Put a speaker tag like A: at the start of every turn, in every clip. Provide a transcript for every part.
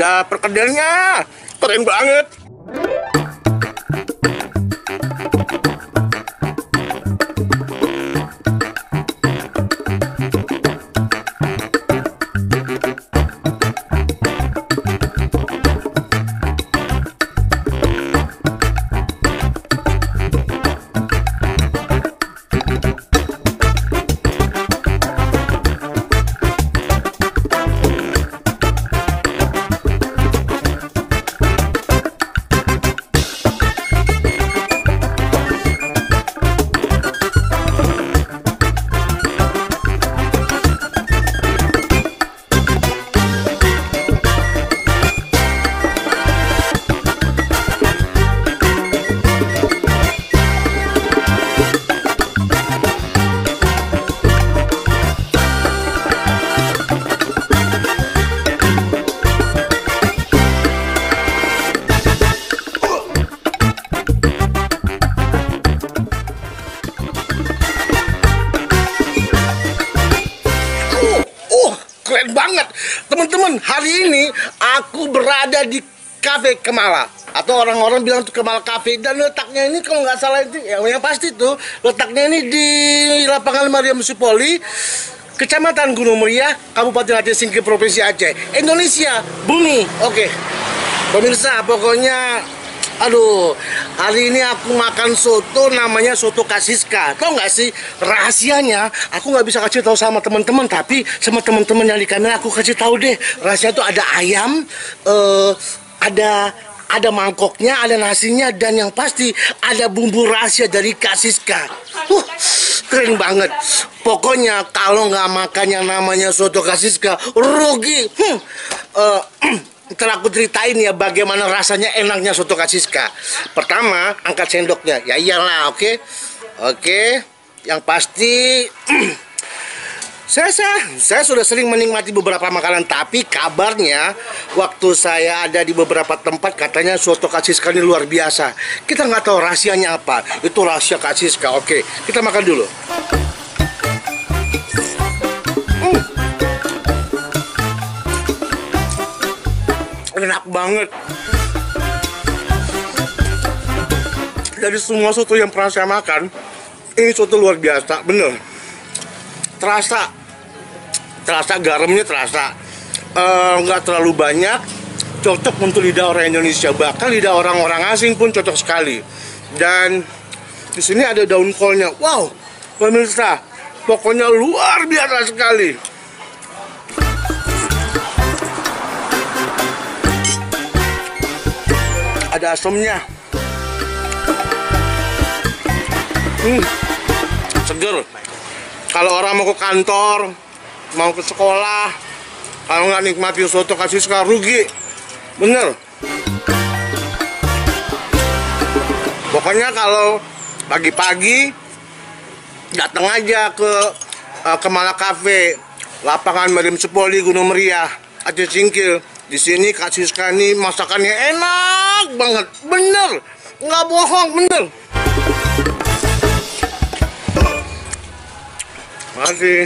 A: Ada perkedelnya, keren banget. Keren banget teman-teman. Hari ini aku berada di Cafe Kemala, atau orang-orang bilang itu Kemala Cafe, dan letaknya ini kalau nggak salah itu yang pasti tuh letaknya ini di lapangan Mariam Supoli, Kecamatan Gunung Meriah, Kabupaten Aceh Singkil, Provinsi Aceh, Indonesia, bumi. Oke pemirsa, pokoknya aduh, hari ini aku makan soto namanya soto Kasiska. Tau nggak sih rahasianya? Aku nggak bisa kasih tahu sama teman-teman, tapi sama teman-teman yang di kamera aku kasih tahu deh. Rahasia itu ada ayam, ada mangkoknya, ada nasinya, dan yang pasti ada bumbu rahasia dari Kasiska. Keren banget. Pokoknya kalau nggak makan yang namanya soto Kasiska, rugi. Ntar aku ceritain ya bagaimana rasanya enaknya soto Kasiska. Pertama, angkat sendoknya. Ya iyalah, oke. Oke, yang pasti saya sudah sering menikmati beberapa makanan, tapi kabarnya waktu saya ada di beberapa tempat katanya soto Kasiska ini luar biasa. Kita nggak tahu rahasianya apa. Itu rahasia Kasiska. Oke, kita makan dulu. Enak banget. Dari semua soto yang pernah saya makan, ini soto luar biasa, bener. Terasa garamnya terasa, nggak terlalu banyak, cocok untuk lidah orang Indonesia, bahkan lidah orang-orang asing pun cocok sekali. Dan di sini ada daun kolnya. Wow, pemirsa, pokoknya luar biasa sekali. Ada asamnya, seger. Kalau orang mau ke kantor, mau ke sekolah, kalau nggak nikmati soto Kasiska rugi, bener. Pokoknya kalau pagi-pagi datang aja ke Kemala Cafe, lapangan Mariam Supoli, Gunung Meriah, Aceh Singkil. Di sini Kasiska ini masakannya enak banget, bener, nggak bohong, bener. Masih.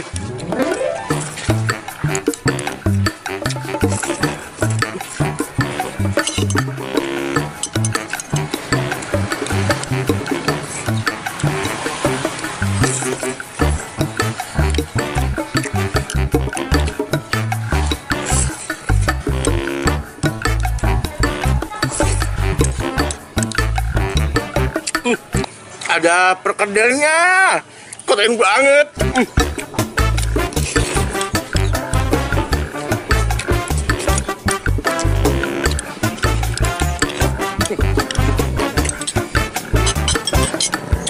A: Ada perkedelnya, keren banget.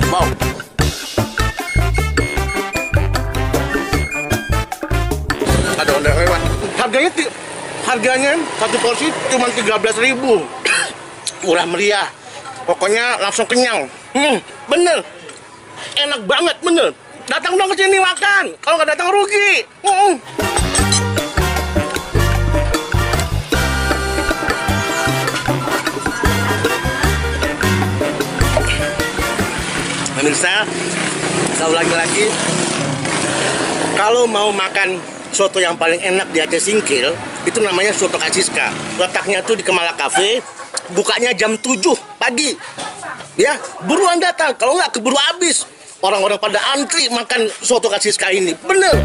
A: Wow. Ada ondel lewat. Harganya satu porsi cuma 13.000. Murah meriah. Pokoknya langsung kenyang. Bener, enak banget, bener. Datang dong ke sini makan. Kalau nggak datang rugi. Pemirsa, saya ulangi lagi. Kalau mau makan soto yang paling enak di Aceh Singkil, Itu namanya soto Kak Siska. Letaknya tuh di Kemala Cafe, bukanya jam 7 pagi. Ya, buruan datang, kalau nggak keburu habis. Orang-orang pada antri makan soto Kak Siska ini. Bener.